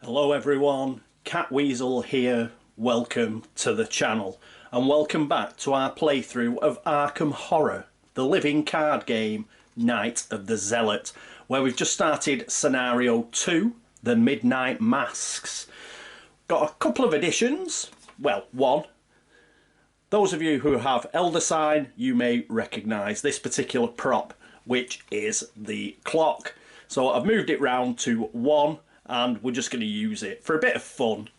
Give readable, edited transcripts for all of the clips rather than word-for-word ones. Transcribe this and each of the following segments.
Hello everyone, Catweazle here, welcome to the channel and welcome back to our playthrough of Arkham Horror, the living card game, Night of the Zealot, where we've just started scenario 2, the Midnight Masks. Got a couple of additions, well, one. Those of you who have Elder Sign, you may recognise this particular prop, which is the clock. So I've moved it round to 1. And we're just going to use it for a bit of fun.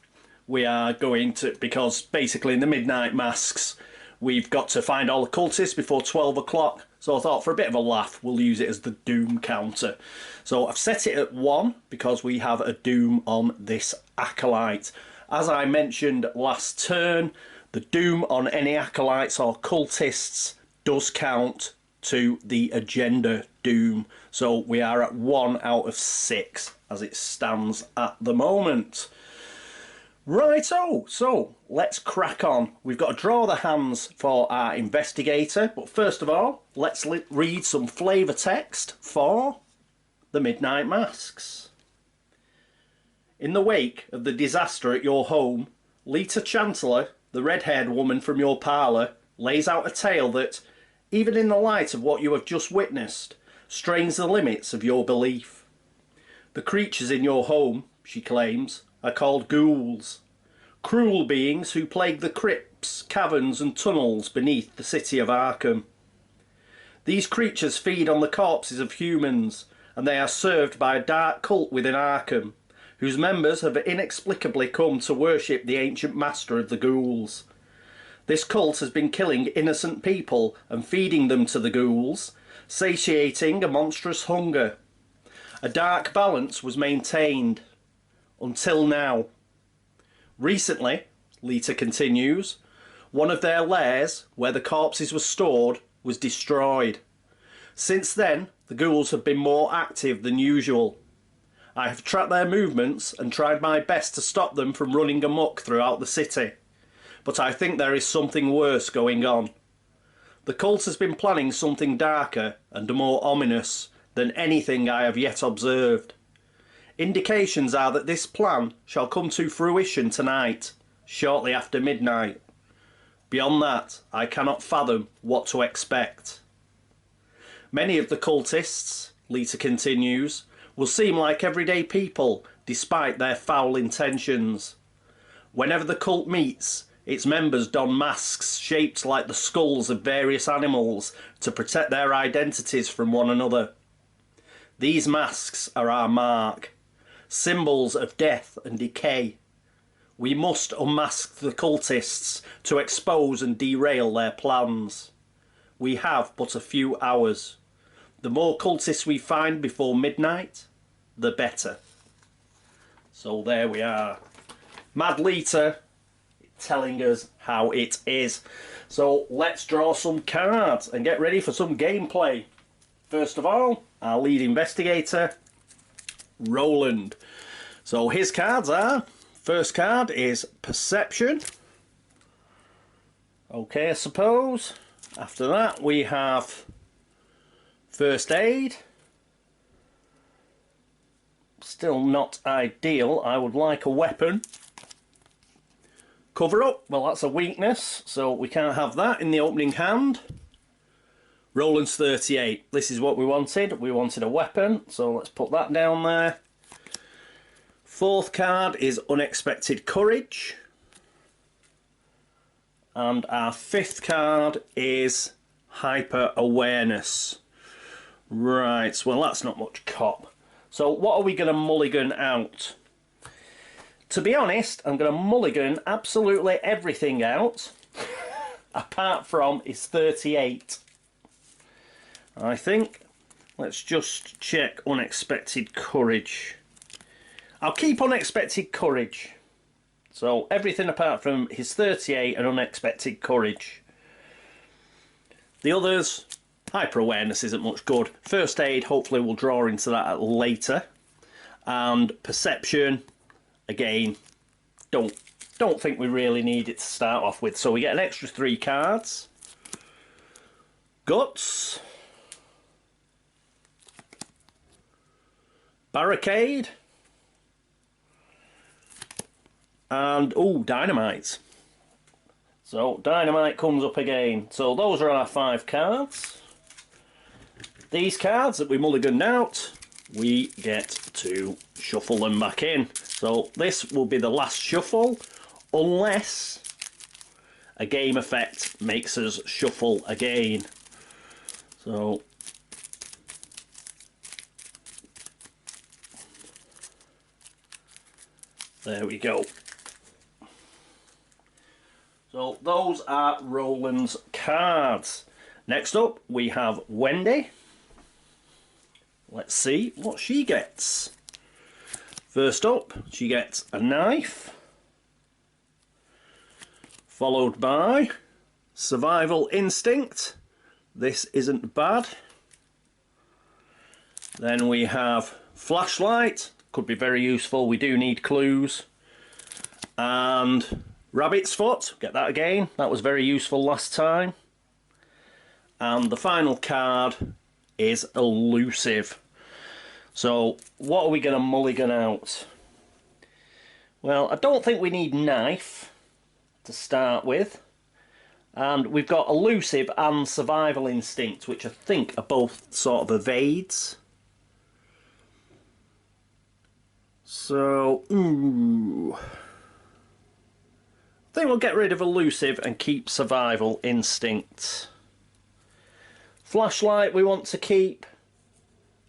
We are going to, because basically in the Midnight Masks, we've got to find all the cultists before 12 o'clock. So I thought for a bit of a laugh, we'll use it as the Doom counter. So I've set it at 1 because we have a Doom on this Acolyte. As I mentioned last turn, the Doom on any Acolytes or cultists does count to the agenda Doom. So we are at 1 out of 6 as it stands at the moment. Righto, so let's crack on. We've got to draw the hands for our investigator, but first of all, let's read some flavour text for the Midnight Masks. In the wake of the disaster at your home, Lita Chantler, the red-haired woman from your parlour, lays out a tale that, even in the light of what you have just witnessed, strains the limits of your belief. The creatures in your home, she claims, are called ghouls, cruel beings who plague the crypts, caverns and tunnels beneath the city of Arkham. These creatures feed on the corpses of humans, and they are served by a dark cult within Arkham, whose members have inexplicably come to worship the ancient master of the ghouls. This cult has been killing innocent people and feeding them to the ghouls, satiating a monstrous hunger. A dark balance was maintained until now. Recently, Lita continues, one of their lairs, where the corpses were stored, was destroyed. Since then, the ghouls have been more active than usual. I have tracked their movements and tried my best to stop them from running amok throughout the city. But I think there is something worse going on. The cult has been planning something darker and more ominous than anything I have yet observed. Indications are that this plan shall come to fruition tonight, shortly after midnight. Beyond that, I cannot fathom what to expect. Many of the cultists, Lita continues, will seem like everyday people despite their foul intentions. Whenever the cult meets, its members don masks shaped like the skulls of various animals to protect their identities from one another. These masks are our mark, symbols of death and decay. We must unmask the cultists to expose and derail their plans. We have but a few hours. The more cultists we find before midnight, the better. So there we are. Mad Lita telling us how it is. So let's draw some cards and get ready for some gameplay. First of all, our lead investigator, Roland. So his cards are, first card is Perception. Okay, I suppose. After that we have First Aid. Still not ideal, I would like a weapon. Cover Up, well that's a weakness, so we can't have that in the opening hand. Roland's 38. This is what we wanted. We wanted a weapon, so let's put that down there. Fourth card is Unexpected Courage. And our fifth card is Hyper Awareness. Right, well that's not much cop. So what are we going to mulligan out? To be honest, I'm going to mulligan absolutely everything out, apart from his 38. I think. Let's just check Unexpected Courage. I'll keep Unexpected Courage. So everything apart from his 38 and Unexpected Courage. The others, Hyper Awareness isn't much good. First Aid, hopefully we'll draw into that later. And Perception, again, don't think we really need it to start off with. So we get an extra 3 cards. Guts. Barricade, and oh, dynamite. So dynamite comes up again. So those are our 5 cards. These cards that we mulliganed out, we get to shuffle them back in. So this will be the last shuffle, unless a game effect makes us shuffle again. So there we go. So those are Roland's cards. Next up we have Wendy. Let's see what she gets. First up, she gets a knife, followed by survival instinct. This isn't bad. Then we have flashlight, could be very useful, we do need clues. And rabbit's foot, get that again, that was very useful last time. And the final card is elusive. So what are we going to mulligan out? Well, I don't think we need knife to start with. And we've got elusive and survival instinct, which I think are both sort of evades. So, ooh. I think we'll get rid of elusive and keep survival instinct. Flashlight we want to keep,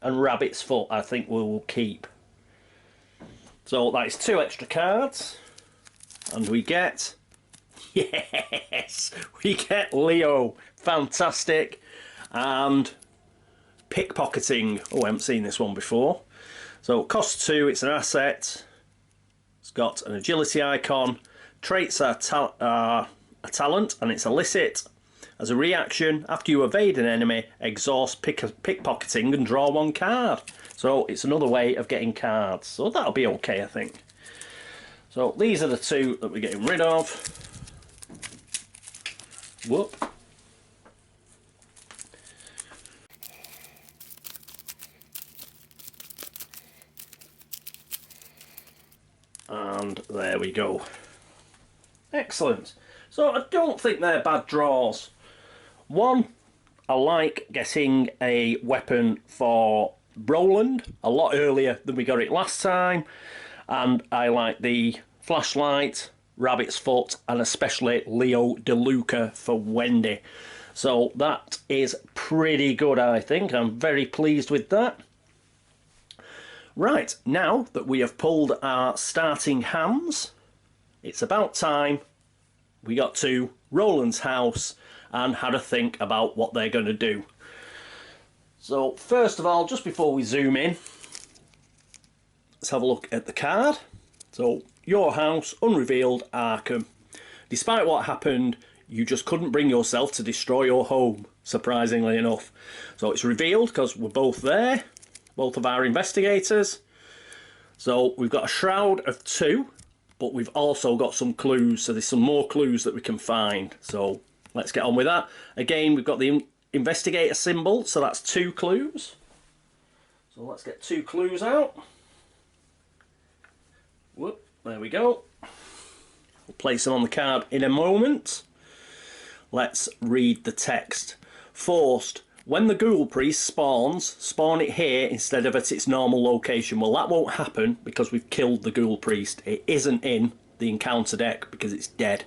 and rabbit's foot I think we will keep. So that is 2 extra cards, and we get, yes, we get Leo, fantastic, and pickpocketing. Oh, I haven't seen this one before. So cost 2, it's an asset, it's got an agility icon, traits are a talent, and it's illicit. As a reaction, after you evade an enemy, exhaust pickpocketing and draw 1 card. So it's another way of getting cards. So that'll be okay, I think. So these are the 2 that we're getting rid of. Whoop. And there we go. Excellent. So I don't think they're bad draws. One, I like getting a weapon for Roland a lot earlier than we got it last time, and I like the flashlight, rabbit's foot, and especially Leo DeLuca for Wendy. So that is pretty good, I think. I'm very pleased with that. Right, now that we have pulled our starting hands, it's about time we got to Roland's house and had a think about what they're going to do. So first of all, just before we zoom in, let's have a look at the card. So your house, unrevealed, Arkham. Despite what happened, you just couldn't bring yourself to destroy your home, surprisingly enough. So it's revealed because we're both there, both of our investigators. So we've got a shroud of 2, but we've also got some clues, so there's some more clues that we can find. So let's get on with that. Again, we've got the investigator symbol, so that's 2 clues. So let's get 2 clues out. Whoop, there we go. We'll place them on the card in a moment. Let's read the text. Forced. When the ghoul priest spawns, spawn it here instead of at its normal location. Well, that won't happen because we've killed the ghoul priest. It isn't in the encounter deck because it's dead.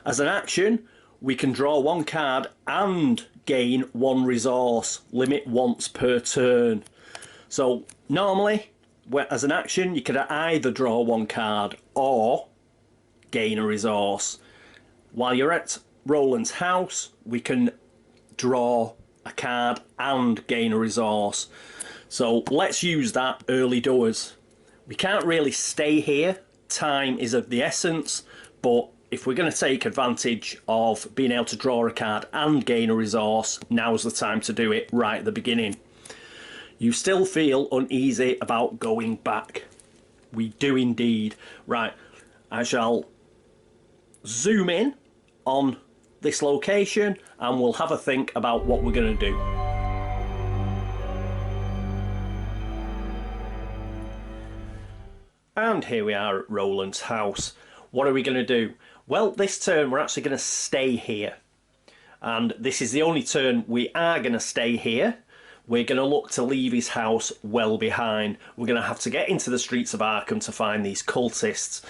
As an action, we can draw 1 card and gain 1 resource. Limit once per turn. So normally, as an action, you could either draw 1 card or gain a resource. While you're at Roland's house, we can draw a card and gain a resource. So let's use that early doors. We can't really stay here. Time is of the essence, but if we're going to take advantage of being able to draw a card and gain a resource, now's the time to do it right at the beginning. You still feel uneasy about going back. We do indeed. Right, I shall zoom in on this location and we'll have a think about what we're going to do. And here we are at Roland's house. What are we going to do? Well, this turn we're actually going to stay here. And this is the only turn we are going to stay here. We're going to look to leave his house well behind. We're going to have to get into the streets of Arkham to find these cultists.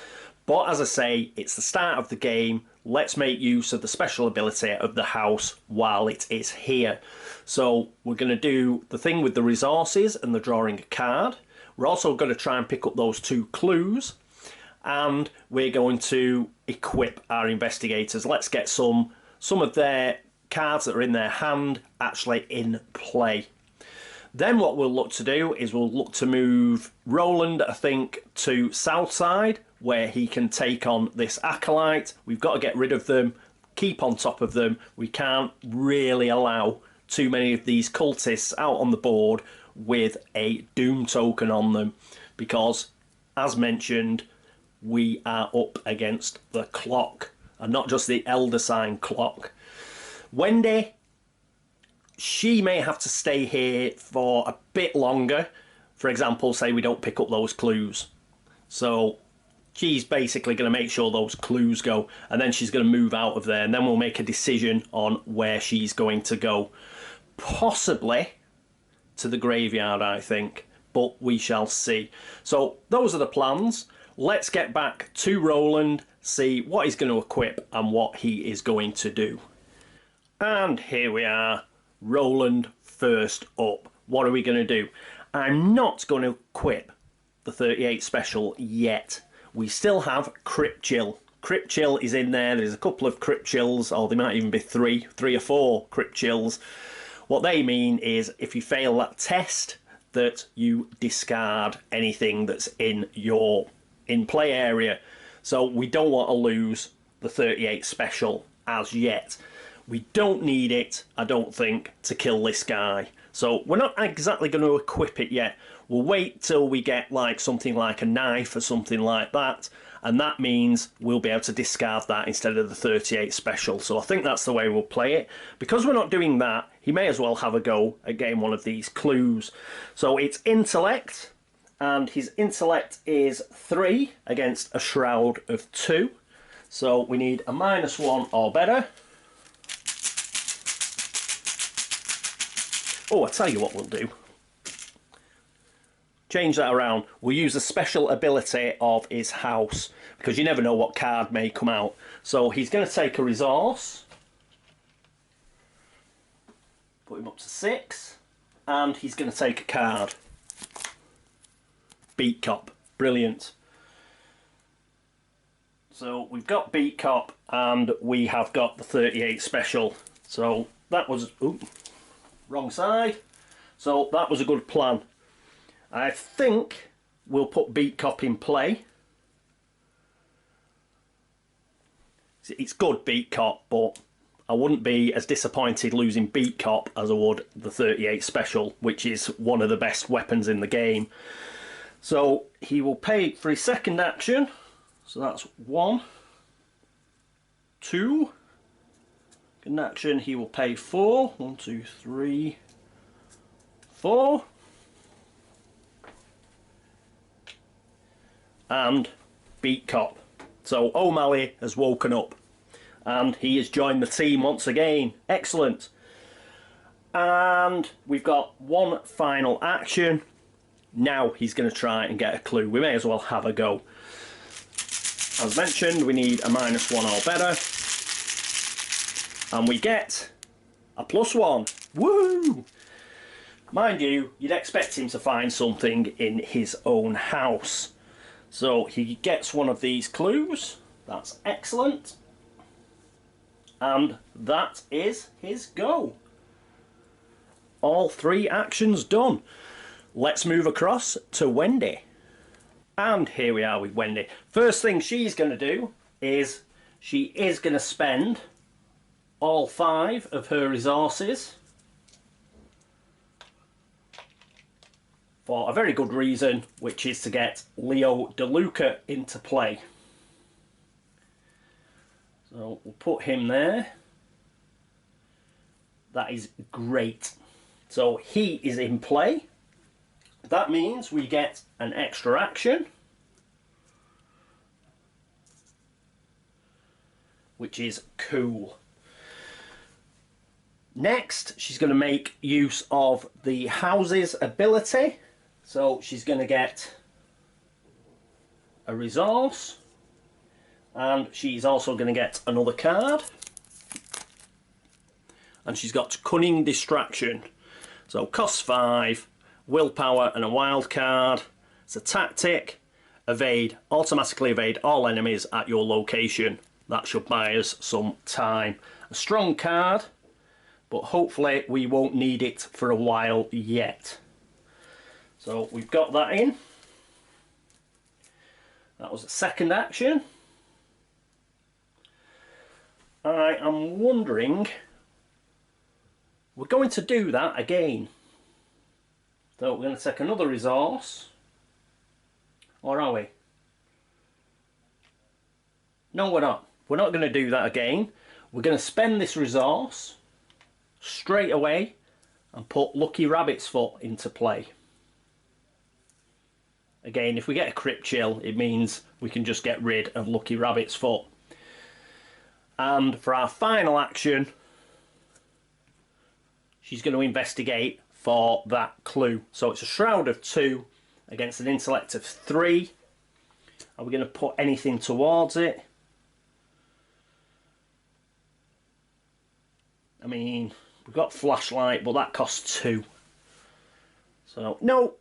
But as I say, it's the start of the game. Let's make use of the special ability of the house while it is here. So we're going to do the thing with the resources and the drawing a card. We're also going to try and pick up those 2 clues. And we're going to equip our investigators. Let's get some of their cards that are in their hand actually in play. Then what we'll look to do is we'll look to move Roland, I think, to Southside, where he can take on this Acolyte. We've got to get rid of them, keep on top of them. We can't really allow too many of these cultists out on the board with a Doom token on them, because, as mentioned, we are up against the clock, and not just the Elder Sign clock. Wendy, she may have to stay here for a bit longer. For example, say we don't pick up those clues. So she's basically going to make sure those clues go, and then she's going to move out of there, and then we'll make a decision on where she's going to go. Possibly to the graveyard, I think, but we shall see. So those are the plans. Let's get back to Roland, see what he's going to equip and what he is going to do. And here we are, Roland first up. What are we going to do? I'm not going to equip the 38 special yet. We still have Crypt Chill. Crypt Chill is in there. There's a couple of Crypt Chills, or there might even be three or four Crypt Chills. What they mean is if you fail that test, that you discard anything that's in your in-play area. So we don't want to lose the 38 special as yet. We don't need it, I don't think, to kill this guy. So we're not exactly going to equip it yet. We'll wait till we get like something like a knife or something like that, and that means we'll be able to discard that instead of the 38 special. So I think that's the way we'll play it. Because we're not doing that, he may as well have a go at getting one of these clues. So it's intellect, and his intellect is 3 against a shroud of 2. So we need a -1 or better. Oh, I'll tell you what we'll do. Change that around. We'll use the special ability of his house, because you never know what card may come out. So he's going to take a resource, put him up to 6, and he's going to take a card. Beat Cop. Brilliant. So we've got Beat Cop and we have got the 38 special. So that was... Ooh, wrong side. So that was a good plan. I think we'll put Beat Cop in play. It's good, Beat Cop, but I wouldn't be as disappointed losing Beat Cop as I would the 38 special, which is one of the best weapons in the game. So he will pay for his second action. So that's 1, 2. Second action, he will pay 4. 1, 2, 3, 4. And Beat Cop. So O'Malley has woken up and he has joined the team once again. Excellent. And we've got one final action. Now he's going to try and get a clue. We may as well have a go. As mentioned, we need a -1 or better. And we get a +1. Woo! Mind you, you'd expect him to find something in his own house. So he gets one of these clues. That's excellent. And that is his go. All 3 actions done. Let's move across to Wendy. And here we are with Wendy. First thing she's going to do is she is going to spend all 5 of her resources for a very good reason, which is to get Leo DeLuca into play. So we'll put him there. That is great. So he is in play. That means we get an extra action. which is cool. Next, she's going to make use of the houses ability. So she's going to get a resource, and she's also going to get another card. And she's got cunning distraction. So costs 5, willpower and a wild card. It's a tactic. Evade, automatically evade all enemies at your location. That should buy us some time. A strong card, but hopefully we won't need it for a while yet. So we've got that in. That was the second action. I am wondering, we're going to do that again. So we're going to take another resource. Or are we? No, we're not. We're not going to do that again. We're going to spend this resource straight away and put Lucky Rabbit's Foot into play. Again, if we get a Crypt Chill, it means we can just get rid of Lucky Rabbit's Foot. And for our final action, she's going to investigate for that clue. So it's a Shroud of 2 against an Intellect of 3. Are we going to put anything towards it? I mean, we've got Flashlight, but that costs 2. So, no.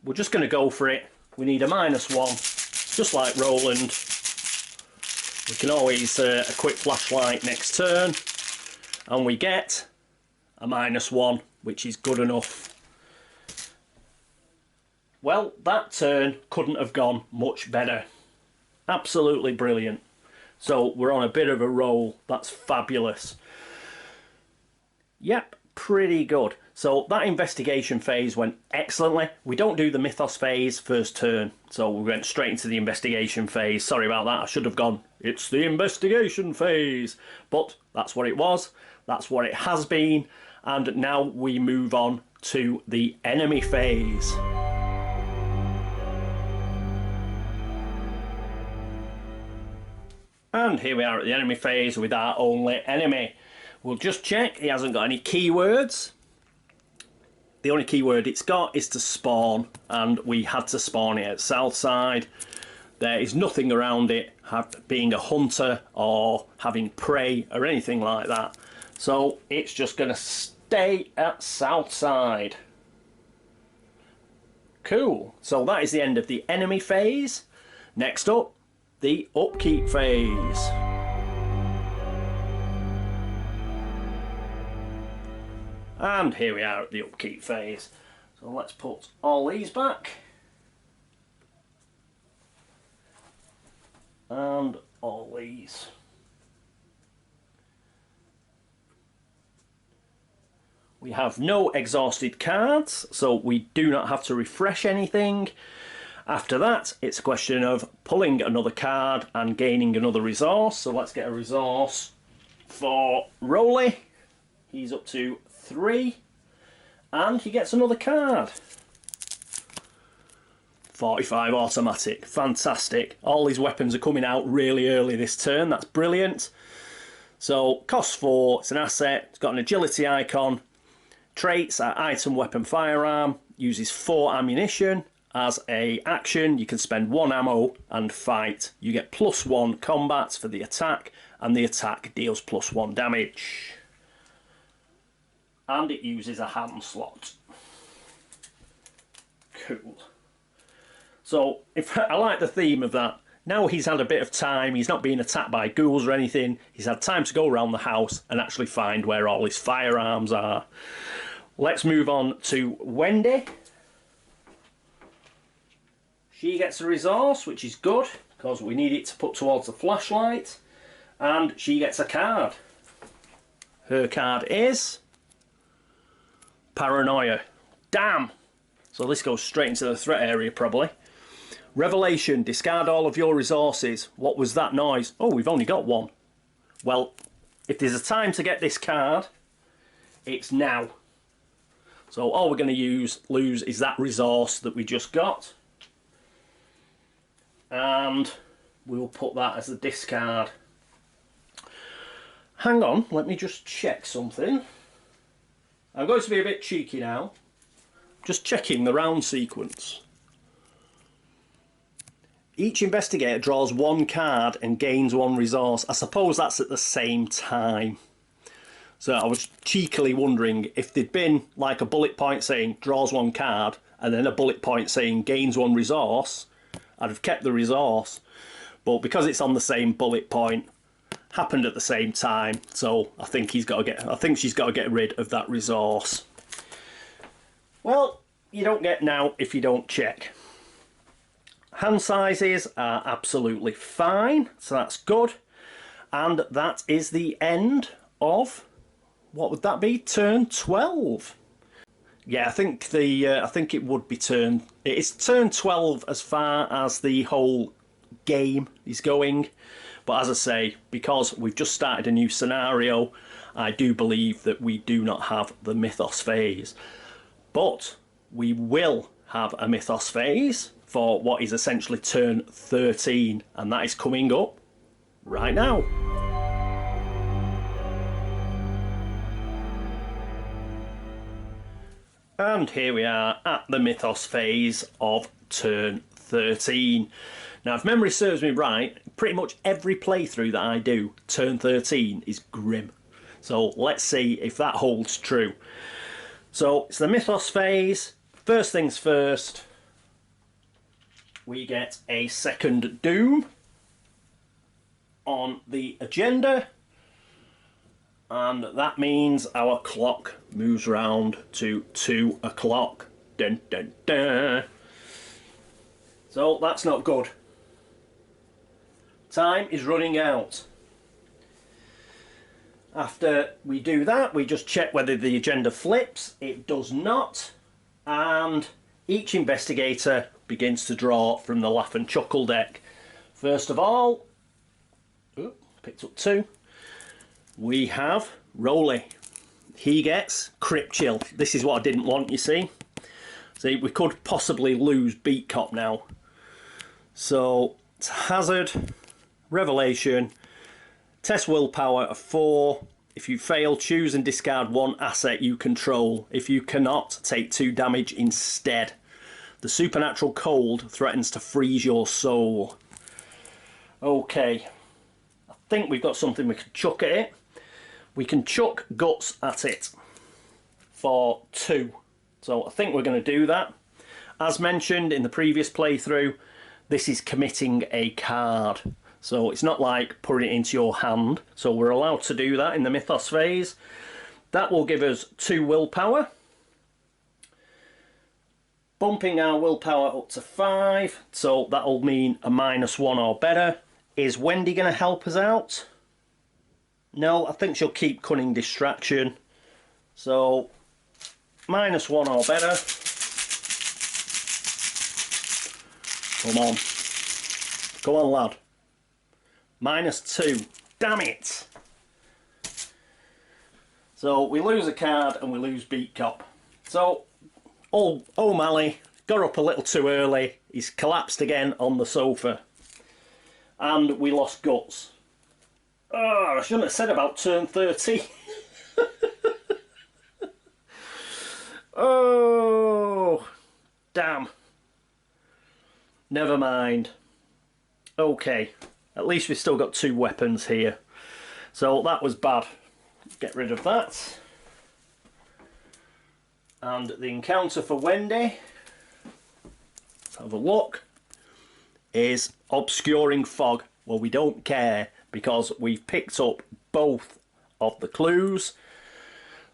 We're just going to go for it. We need a -1, just like Roland. We can always equip Flashlight next turn. And we get a -1, which is good enough. Well, that turn couldn't have gone much better. Absolutely brilliant. So we're on a bit of a roll. That's fabulous. Yep, pretty good. So that investigation phase went excellently. We don't do the Mythos phase first turn, so we went straight into the investigation phase. Sorry about that, I should have gone, it's the investigation phase. But that's what it was, that's what it has been, and now we move on to the enemy phase. And here we are at the enemy phase with our only enemy. We'll just check he hasn't got any keywords. The only keyword it's got is to spawn, and we had to spawn it at Southside. There is nothing around it being a hunter or having prey or anything like that. So it's just going to stay at Southside. Cool. So that is the end of the enemy phase. Next up, the upkeep phase. And here we are at the upkeep phase. So let's put all these back. And all these. We have no exhausted cards, so we do not have to refresh anything. After that, it's a question of pulling another card and gaining another resource. So let's get a resource for Rolly. He's up to 3, and he gets another card. 45 automatic, fantastic. All his weapons are coming out really early this turn, that's brilliant. So costs 4, it's an asset, it's got an agility icon. Traits are item, weapon, firearm, uses 4 ammunition. As a action, you can spend 1 ammo and fight. You get +1 combat for the attack, and the attack deals +1 damage. And it uses a hand slot. Cool. So if I like the theme of that. Now he's had a bit of time, he's not being attacked by ghouls or anything, he's had time to go around the house and actually find where all his firearms are. Let's move on to Wendy. She gets a resource, which is good, because we need it to put towards the flashlight. And she gets a card. Her card is Paranoia. Damn! So this goes straight into the threat area probably. Revelation, discard all of your resources. What was that noise? Oh, we've only got 1. Well, if there's a time to get this card, it's now. So all we're going to lose is that resource that we just got. And we will put that as a discard. Hang on, let me just check something. I'm going to be a bit cheeky now. Just checking the round sequence. Each investigator draws one card and gains one resource. I suppose that's at the same time. So I was cheekily wondering if there'd been like a bullet point saying draws one card and then a bullet point saying gains one resource, I'd have kept the resource. But because it's on the same bullet point, happened at the same time, so I think she's got to get rid of that resource. Well, you don't get now if you don't check. Hand sizes are absolutely fine, so that's good. And that is the end of, what would that be? Turn 12. Yeah, I think it would be it's turn 12 as far as the whole game is going. But as I say, because we've just started a new scenario, I do believe that we do not have the Mythos phase. But we will have a Mythos phase for what is essentially turn 13, and that is coming up right now. And here we are at the Mythos phase of turn 13. Now, if memory serves me right, pretty much every playthrough that I do, turn 13 is grim. So let's see if that holds true. So it's the Mythos phase. First things first, we get a second Doom on the agenda. And that means our clock moves round to 2 o'clock. Dun, dun, dun. So that's not good. Time is running out. After we do that, we just check whether the agenda flips. It does not. And each investigator begins to draw from the Laugh and Chuckle deck. First of all, picked up 2. We have Roly. He gets Crypt Chill. This is what I didn't want, you see. See, we could possibly lose Beat Cop now. So, it's Hazard, Revelation, test willpower of 4. If you fail, choose and discard 1 asset you control. If you cannot, take 2 damage instead. The supernatural cold threatens to freeze your soul. Okay. I think we've got something we can chuck at it. We can chuck guts at it for 2. So I think we're going to do that. As mentioned in the previous playthrough, this is committing a card. So it's not like putting it into your hand. So we're allowed to do that in the Mythos phase. That will give us 2 willpower. Bumping our willpower up to 5. So that'll mean a -1 or better. Is Wendy going to help us out? No, I think she'll keep cunning distraction. So, -1 or better. Come on. Go on, lad. -2. Damn it. So, we lose a card and we lose Beat Cop. So, O'Malley got up a little too early. He's collapsed again on the sofa. And we lost Guts. Oh, I shouldn't have said about turn 13. Oh, damn. Never mind. Okay, at least we've still got 2 weapons here. So that was bad. Get rid of that. And the encounter for Wendy, let's have a look, is Obscuring Fog. Well, we don't care, because we've picked up both of the clues.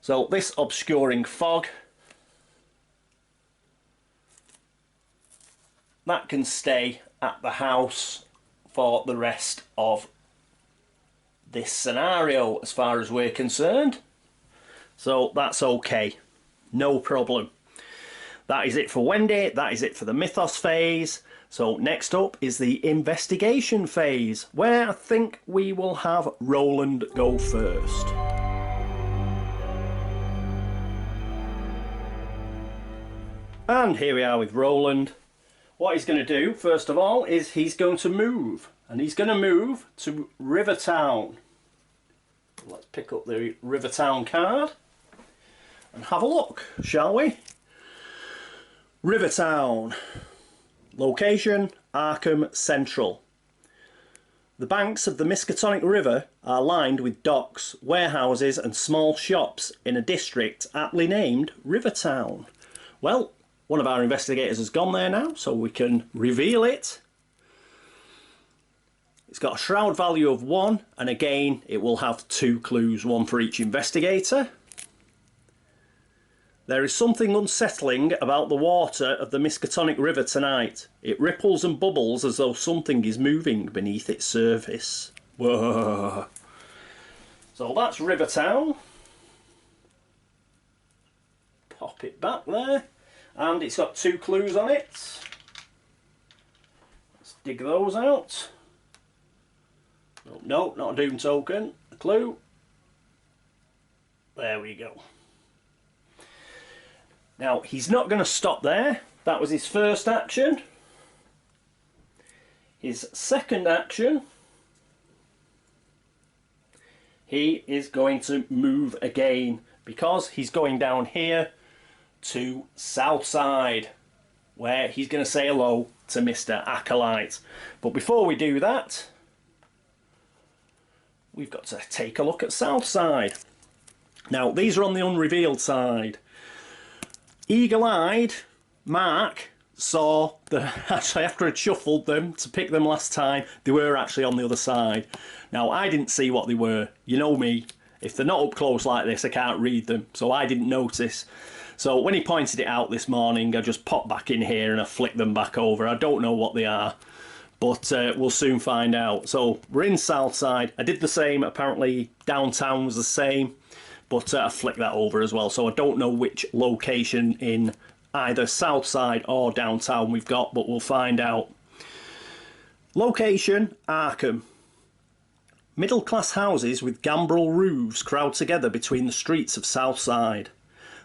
So this Obscuring Fog, that can stay at the house for the rest of this scenario as far as we're concerned. So that's okay, no problem. That is it for Wendy, that is it for the Mythos phase. So next up is the investigation phase, where I think we will have Roland go first. And here we are with Roland. What he's going to do, first of all, is he's going to move. And he's going to move to Rivertown. let's pick up the Rivertown card and have a look, shall we? Rivertown. Location, Arkham Central. The banks of the Miskatonic River are lined with docks, warehouses and small shops in a district aptly named Rivertown. Well, one of our investigators has gone there now, so we can reveal it. It's got a shroud value of 1, and again it will have 2 clues, 1 for each investigator. There is something unsettling about the water of the Miskatonic River tonight. It ripples and bubbles as though something is moving beneath its surface. Whoa. So that's Rivertown. Pop it back there. And it's got 2 clues on it. Let's dig those out. Oh, no, not a doom token. A clue. There we go. Now, he's not going to stop there. That was his first action. His second action, he is going to move again because he's going down here to Southside, where he's going to say hello to Mr. Acolyte. But before we do that, we've got to take a look at Southside. Now, these are on the unrevealed side. Eagle-eyed Mark saw the, actually after I'd shuffled them to pick them last time, they were actually on the other side. Now I didn't see what they were. You know me, if they're not up close like this I can't read them, so I didn't notice. So when he pointed it out this morning, I just popped back in here and I flicked them back over. I don't know what they are, but we'll soon find out. So we're in Southside. I did the same, apparently downtown was the same. But I flicked that over as well, so I don't know which location in either Southside or downtown we've got, but we'll find out. Location, Arkham. Middle-class houses with gambrel roofs crowd together between the streets of Southside.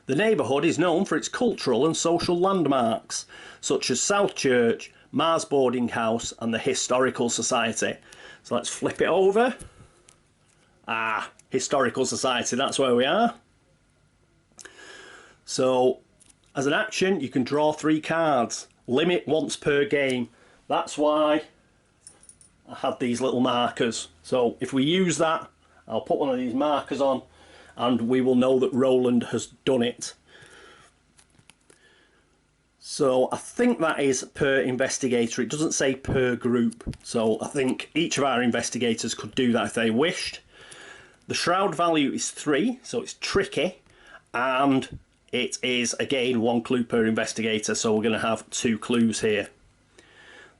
The neighbourhood is known for its cultural and social landmarks, such as South Church, Mars Boarding House and the Historical Society. So let's flip it over. Ah, Historical Society, that's where we are. So, as an action, you can draw 3 cards. Limit once per game. That's why I had these little markers. So, if we use that, I'll put one of these markers on and we will know that Roland has done it. So, I think that is per investigator. It doesn't say per group. So, I think each of our investigators could do that if they wished. The shroud value is 3, so it's tricky, and it is again 1 clue per investigator, so we're going to have 2 clues here.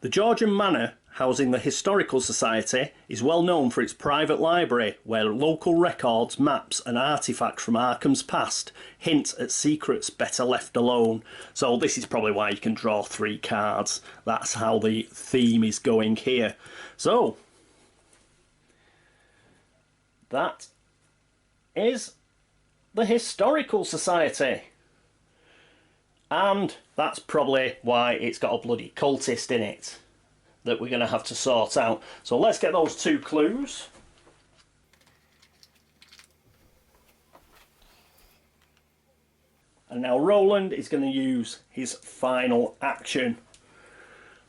The Georgian Manor, housing the Historical Society, is well known for its private library, where local records, maps and artefacts from Arkham's past hint at secrets better left alone. So this is probably why you can draw 3 cards. That's how the theme is going here. So that is the Historical Society. And that's probably why it's got a bloody cultist in it that we're going to have to sort out. So let's get those 2 clues. And now Roland is going to use his final action,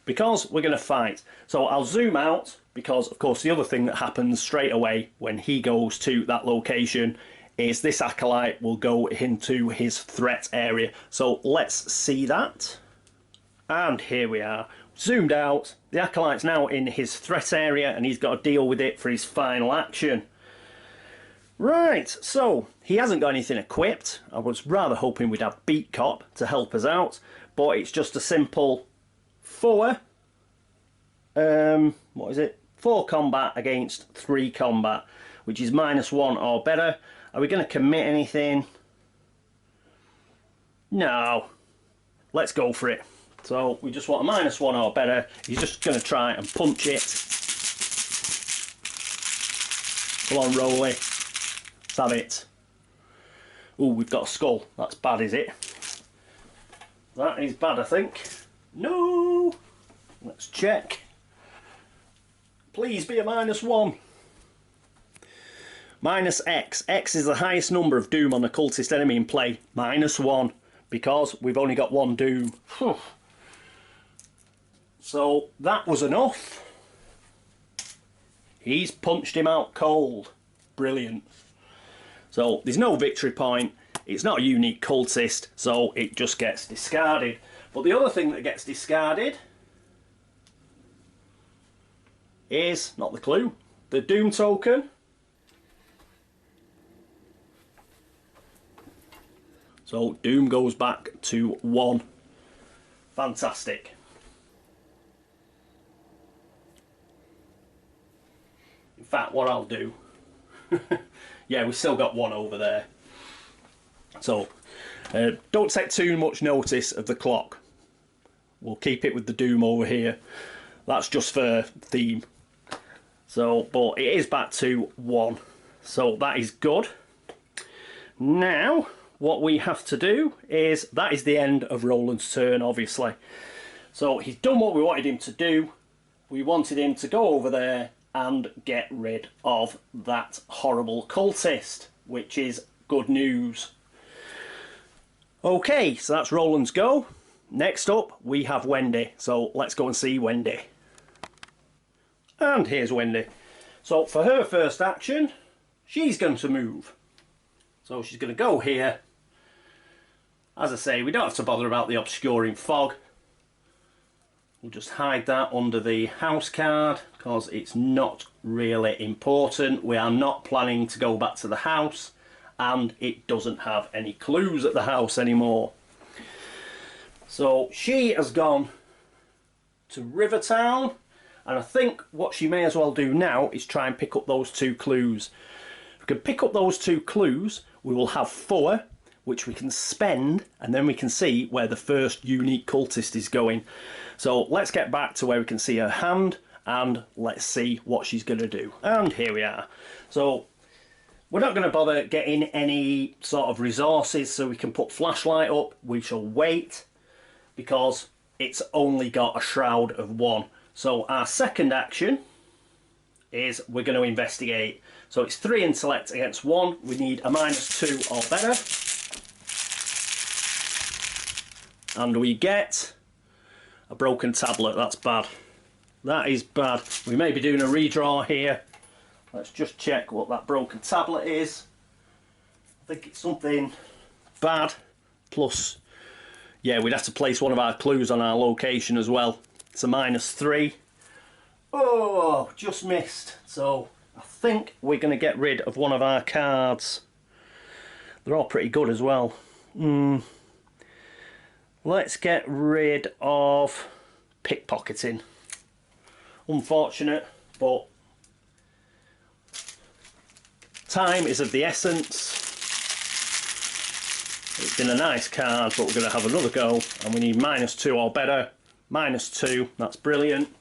because we're going to fight. So I'll zoom out, because of course the other thing that happens straight away when he goes to that location is this acolyte will go into his threat area. So let's see that. And here we are, zoomed out. The acolyte's now in his threat area and he's got to deal with it for his final action. Right, so he hasn't got anything equipped. I was rather hoping we'd have Beat Cop to help us out, but it's just a simple 4 what is it, 4 combat against 3 combat, which is -1 or better. Are we going to commit anything? No, let's go for it. So we just want a -1 or better. You're just going to try and punch it. Come on, Rolly, let's have it. Oh, we've got a skull. That's bad, is it? That is bad, I think. No, let's check. Please be a -1. Minus X. X is the highest number of doom on a cultist enemy in play. -1. Because we've only got 1 doom. Whew. So that was enough. He's punched him out cold. Brilliant. So there's no victory point. It's not a unique cultist, so it just gets discarded. But the other thing that gets discarded is, not the clue, the doom token. So doom goes back to 1. Fantastic. In fact, what I'll do... yeah, we've still got 1 over there. So, don't take too much notice of the clock. We'll keep it with the doom over here. That's just for theme. So, but it is back to 1. So that is good. Now, what we have to do is, that is the end of Roland's turn, obviously. So he's done what we wanted him to do. We wanted him to go over there and get rid of that horrible cultist, which is good news. Okay, so that's Roland's go. Next up, we have Wendy. So let's go and see Wendy. And here's Wendy. So for her first action, she's going to move. So she's going to go here. As I say, we don't have to bother about the obscuring fog. We'll just hide that under the house card because it's not really important. We are not planning to go back to the house, and it doesn't have any clues at the house anymore. So she has gone to Rivertown, and I think what she may as well do now is try and pick up those 2 clues. If we can pick up those 2 clues, we will have 4, which we can spend, and then we can see where the first unique cultist is going. So let's get back to where we can see her hand, and let's see what she's going to do. And here we are. So we're not going to bother getting any sort of resources so we can put flashlight up. We shall wait because it's only got a shroud of 1. So our second action is we're going to investigate. So it's 3 intellect against 1. We need a -2 or better. And we get a broken tablet. That's bad. That is bad. We may be doing a redraw here. Let's just check what that broken tablet is. I think it's something bad. Plus, yeah, we'd have to place one of our clues on our location as well. It's a -3. Oh, just missed. So I think we're going to get rid of one of our cards. They're all pretty good as well. Let's get rid of pickpocketing. Unfortunate, but time is of the essence. It's been a nice card, but we're going to have another go, and we need -2 or better. -2, that's brilliant.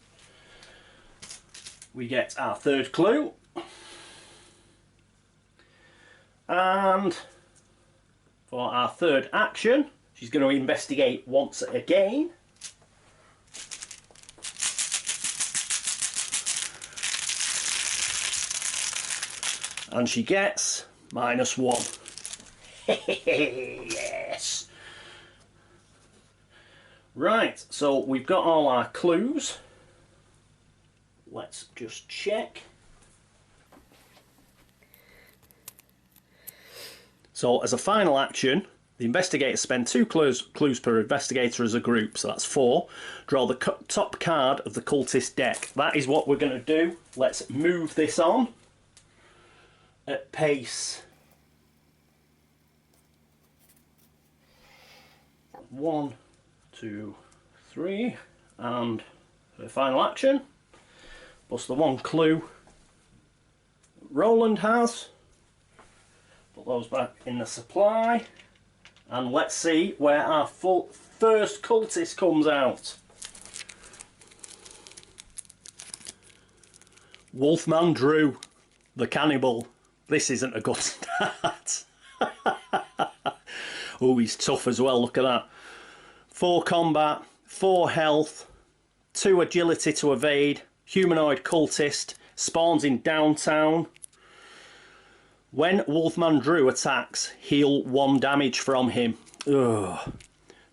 We get our third clue. And for our third action, she's going to investigate once again. And she gets -1. Yes! Right, so we've got all our clues. Let's just check. So as a final action, the investigators spend 2 clues per investigator as a group, so that's 4. Draw the top card of the cultist deck. That is what we're going to do. Let's move this on at pace. 1, 2, 3, and the final action, plus the 1 clue Roland has. Put those back in the supply, and let's see where our first cultist comes out. Wolfman Drew, the cannibal. This isn't a good start. Oh, he's tough as well, look at that. 4 combat, 4 health, 2 agility to evade, humanoid cultist, spawns in downtown. When Wolfman Drew attacks, heal 1 damage from him. Ugh.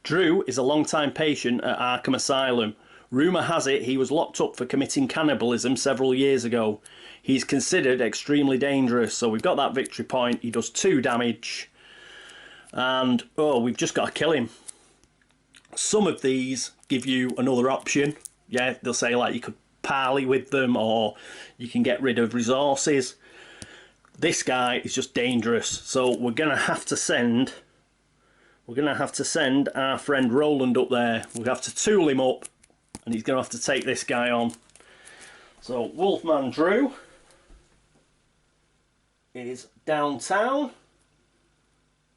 Drew is a long-time patient at Arkham Asylum. Rumour has it he was locked up for committing cannibalism several years ago. He's considered extremely dangerous, so we've got that victory point. He does 2 damage. And, oh, we've just got to kill him. Some of these give you another option. Yeah, they'll say, like, you could parley with them, or you can get rid of resources. This guy is just dangerous, so we're going to have to send... our friend Roland up there. We'll have to tool him up, and he's going to have to take this guy on. So Wolfman Drew is downtown.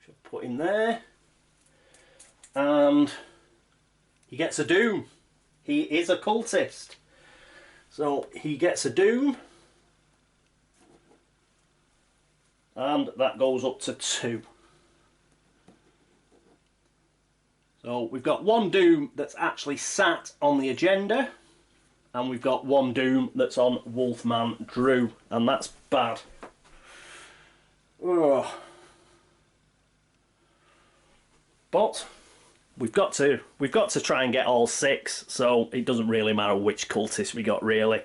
Should put him there. And he gets a doom. He is a cultist. So he gets a doom. And that goes up to 2. So we've got 1 doom that's actually sat on the agenda, and we've got 1 doom that's on Wolfman Drew, and that's bad. Ugh. But we've got to try and get all 6, so it doesn't really matter which cultist we got, really.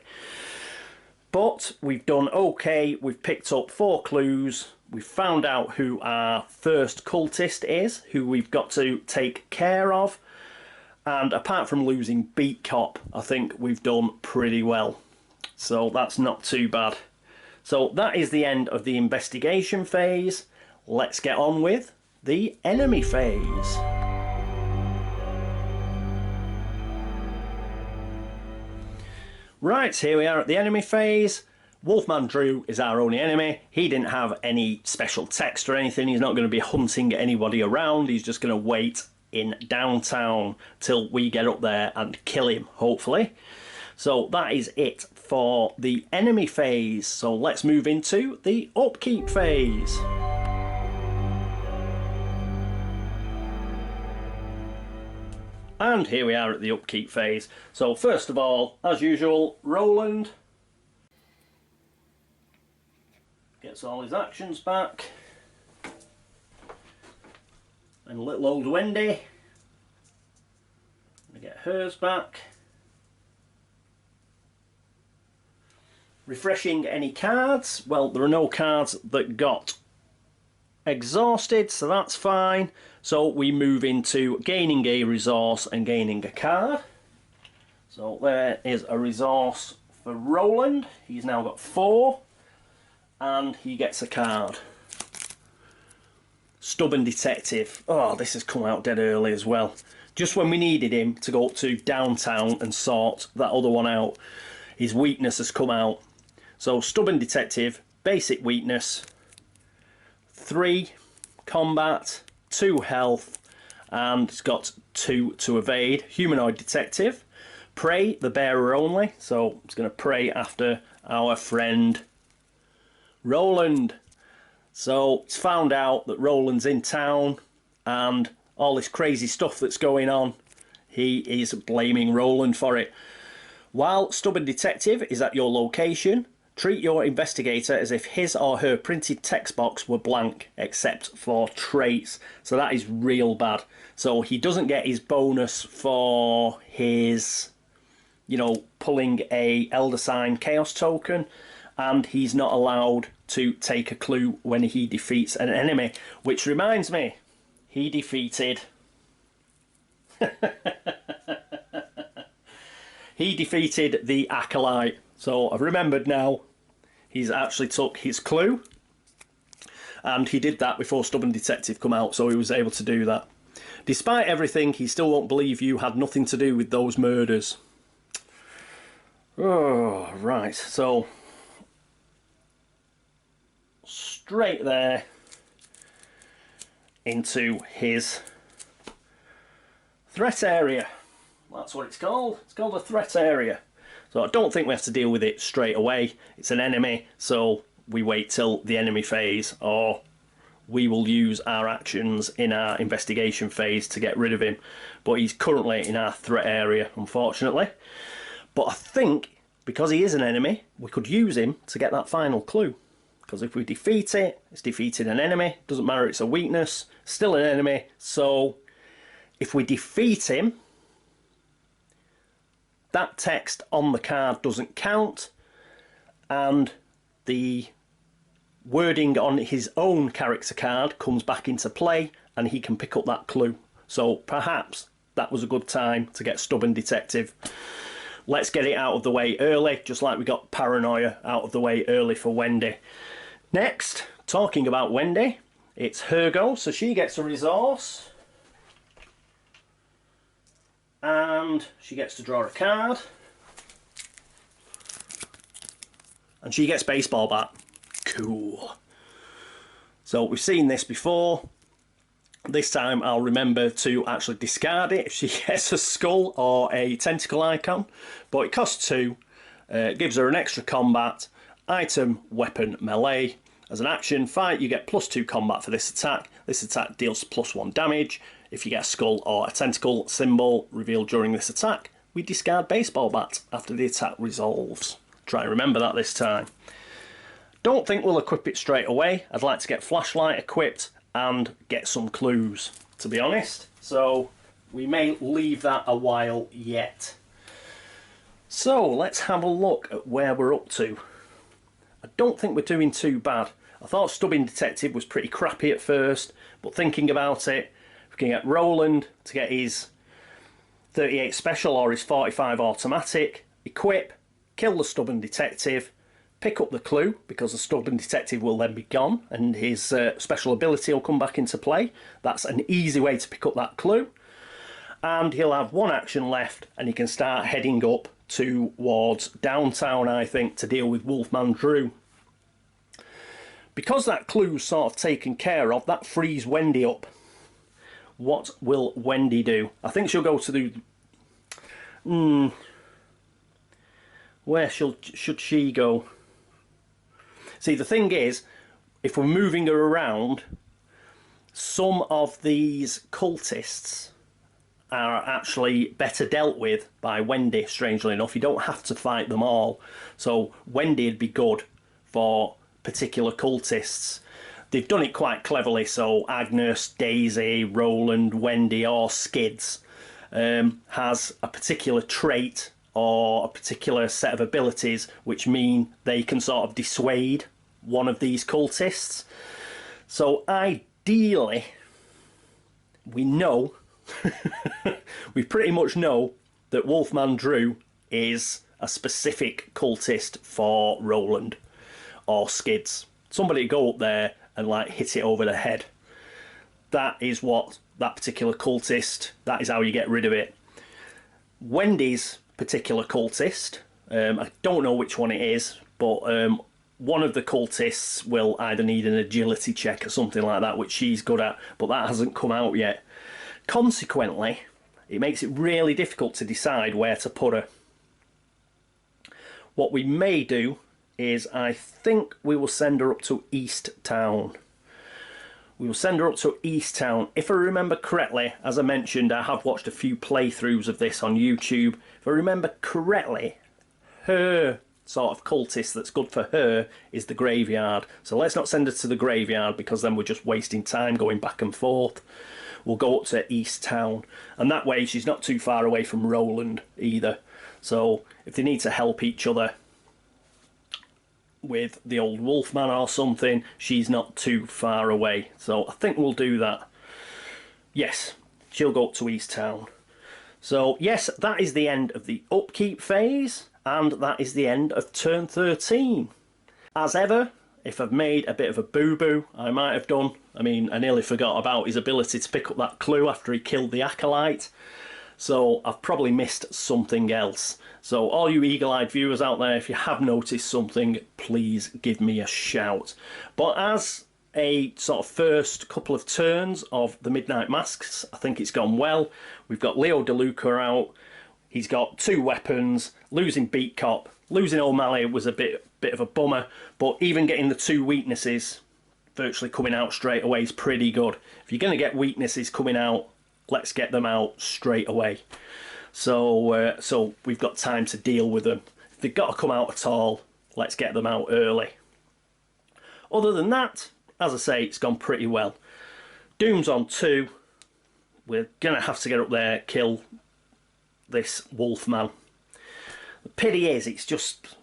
But we've done okay. We've picked up 4 clues. We've found out who our first cultist is, who we've got to take care of. And apart from losing Beat Cop, I think we've done pretty well. So that's not too bad. So that is the end of the investigation phase. Let's get on with the enemy phase. Right, here we are at the enemy phase. Wolfman Drew is our only enemy. He didn't have any special text or anything. He's not going to be hunting anybody around. He's just going to wait in downtown till we get up there and kill him, hopefully. So that is it for the enemy phase. So let's move into the upkeep phase. And here we are at the upkeep phase. So first of all, as usual, Roland gets all his actions back. And little old Wendy, gonna get hers back. Refreshing any cards. Well, there are no cards that got exhausted, so that's fine. So we move into gaining a resource and gaining a card. So there is a resource for Roland. He's now got 4, and he gets a card. Stubborn Detective. Oh, this has come out dead early as well. Just when we needed him to go up to downtown and sort that other one out, his weakness has come out. So Stubborn Detective, basic weakness, 3 combat, 2 health, and it's got 2 to evade. Humanoid Detective, prey, the bearer only, so it's going to prey after our friend Roland. So it's found out that Roland's in town and all this crazy stuff that's going on, he is blaming Roland for it. While Stubborn Detective is at your location, treat your investigator as if his or her printed text box were blank, except for traits. So that is real bad. So he doesn't get his bonus for his, you know, pulling a Elder Sign Chaos token, and he's not allowed to take a clue when he defeats an enemy. Which reminds me, he defeated... he defeated the Acolyte. So I've remembered now. He's actually took his clue, and he did that before Stubborn Detective come out, so he was able to do that. Despite everything, he still won't believe you had nothing to do with those murders. Oh, right, so straight there into his threat area. That's what it's called. It's called a threat area. So I don't think we have to deal with it straight away. It's an enemy, so we wait till the enemy phase, or we will use our actions in our investigation phase to get rid of him. But he's currently in our threat area, unfortunately. But I think, because he is an enemy, we could use him to get that final clue. because if we defeat it, it's defeating an enemy. Doesn't matter, it's a weakness, still an enemy. So if we defeat him, that text on the card doesn't count, and the wording on his own character card comes back into play, and he can pick up that clue. So perhaps that was a good time to get Stubborn Detective. Let's get it out of the way early, just like we got Paranoia out of the way early for Wendy. Next, talking about Wendy, it's her go, so she gets a resource. And she gets to draw a card. And she gets Baseball Bat. Cool. So we've seen this before. This time I'll remember to actually discard it if she gets a skull or a tentacle icon. But it costs 2. Gives her an extra combat. Item, weapon, melee. As an action, fight, you get +2 combat for this attack. This attack deals +1 damage. If you get a skull or a tentacle symbol revealed during this attack, we discard Baseball Bat after the attack resolves. Try and remember that this time. Don't think we'll equip it straight away. I'd like to get Flashlight equipped and get some clues, to be honest. So we may leave that a while yet. So let's have a look at where we're up to. I don't think we're doing too bad. I thought Stubborn Detective was pretty crappy at first, but thinking about it, we can get Roland to get his 38 special or his 45 automatic, equip, kill the Stubborn Detective, pick up the clue, because the Stubborn Detective will then be gone and his special ability will come back into play. That's an easy way to pick up that clue. And he'll have 1 action left and he can start heading up towards downtown, I think, to deal with Wolfman Drew. Because that clue's sort of taken care of, that frees Wendy up. What will Wendy do? I think she'll go to the... Where should she go? See, the thing is, if we're moving her around, some of these cultists are actually better dealt with by Wendy, strangely enough. You don't have to fight them all. So Wendy would be good for particular cultists. They've done it quite cleverly, so Agnes, Daisy, Roland, Wendy or Skids has a particular trait or a particular set of abilities which mean they can sort of dissuade one of these cultists. So ideally, we know, we pretty much know that Wolfman Drew is a specific cultist for Roland or Skids. Somebody go up there and like hit it over the head. That is what that particular cultist, that is how you get rid of it. Wendy's particular cultist, I don't know which one it is, but one of the cultists will either need an agility check or something like that, which she's good at, but that hasn't come out yet. Consequently, it makes it really difficult to decide where to put her. What we may do is, I think we will send her up to East Town. We will send her up to East Town. If I remember correctly, as I mentioned, I have watched a few playthroughs of this on YouTube. If I remember correctly, her sort of cultist that's good for her is the graveyard. So let's not send her to the graveyard, because then we're just wasting time going back and forth. We'll go up to East Town, and that way she's not too far away from Roland either. So if they need to help each other with the old Wolfman or something, she's not too far away. So I think we'll do that. Yes, she'll go up to East Town. So yes, that is the end of the upkeep phase, and that is the end of turn 13. As ever, if I've made a bit of a boo-boo, I might have done. I mean, I nearly forgot about his ability to pick up that clue after he killed the Acolyte. So I've probably missed something else. So all you eagle-eyed viewers out there, if you have noticed something, please give me a shout. But as a sort of first couple of turns of the Midnight Masks, I think it's gone well. We've got Leo DeLuca out. He's got 2 weapons. Losing Beat Cop, losing O'Malley was a bit of a bummer, but even getting the 2 weaknesses virtually coming out straight away is pretty good. If you're going to get weaknesses coming out, let's get them out straight away. So so we've got time to deal with them. If they've got to come out at all, let's get them out early. Other than that, as I say, it's gone pretty well. Doom's on 2. We're going to have to get up there, kill this wolf man. The pity is, it's just...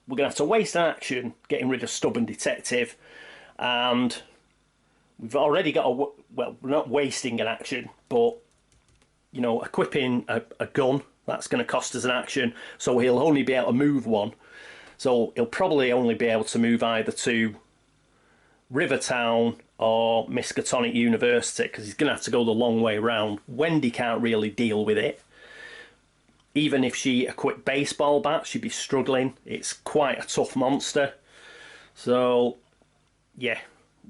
we're going to have to waste an action getting rid of Stubborn Detective. And we've already got a... well, we're not wasting an action, but, you know, equipping a gun, that's going to cost us an action. So he'll only be able to move 1. So he'll probably only be able to move either to Rivertown or Miskatonic University, because he's going to have to go the long way round. Wendy can't really deal with it. Even if she equipped baseball bats, she'd be struggling. It's quite a tough monster. So, yeah,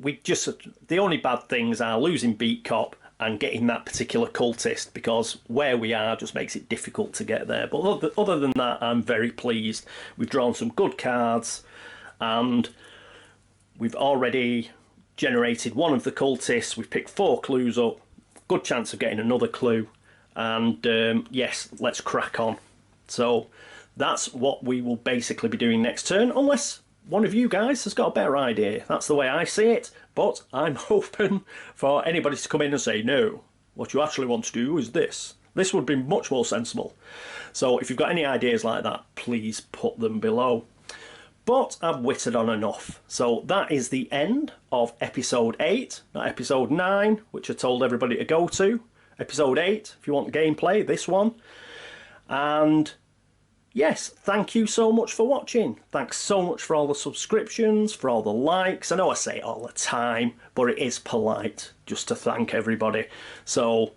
we just... the only bad things are losing Beat Cop and getting that particular cultist, because where we are just makes it difficult to get there. But other than that, I'm very pleased. We've drawn some good cards, and we've already generated 1 of the cultists. We've picked 4 clues up. Good chance of getting another clue. And yes, let's crack on. So that's what we will basically be doing next turn, unless one of you guys has got a better idea. That's the way I see it. But I'm open for anybody to come in and say, no, what you actually want to do is this. This would be much more sensible. So if you've got any ideas like that, please put them below. But I've wittered on enough. So that is the end of episode 8, not episode 9, which I told everybody to go to. Episode 8, if you want gameplay, this one. And yes, thank you so much for watching. Thanks so much for all the subscriptions, for all the likes. I know I say it all the time, but it is polite just to thank everybody. So,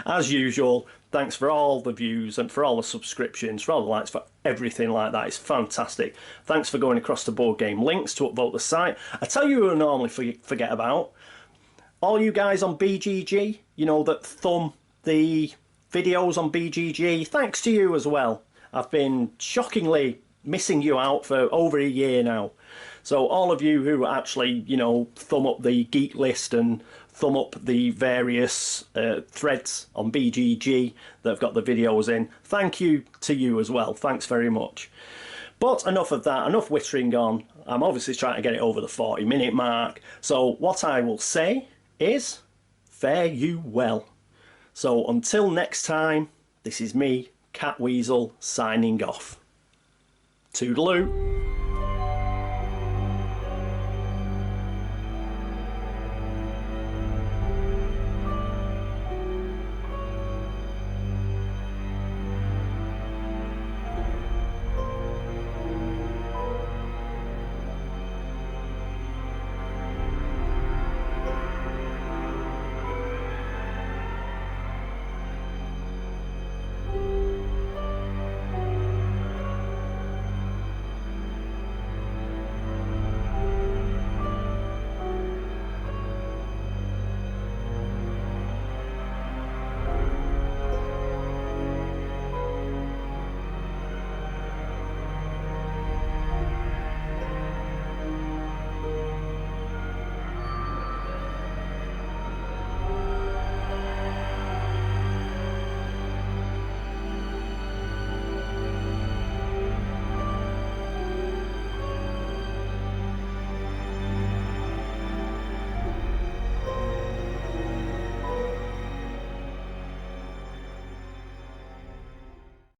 as usual, thanks for all the views and for all the subscriptions, for all the likes, for everything like that. It's fantastic. Thanks for going across to Board Game Links to upvote the site. I tell you who I normally forget about. All you guys on BGG, you know, that thumb the videos on BGG, thanks to you as well. I've been shockingly missing you out for over a year now. So all of you who actually, you know, thumb up the geek list and thumb up the various threads on BGG that have got the videos in, thank you to you as well. Thanks very much. But enough of that, enough wittering on. I'm obviously trying to get it over the 40-minute mark. So what I will say is, fare you well. So until next time, this is me, Catweazle, signing off. Toodaloo.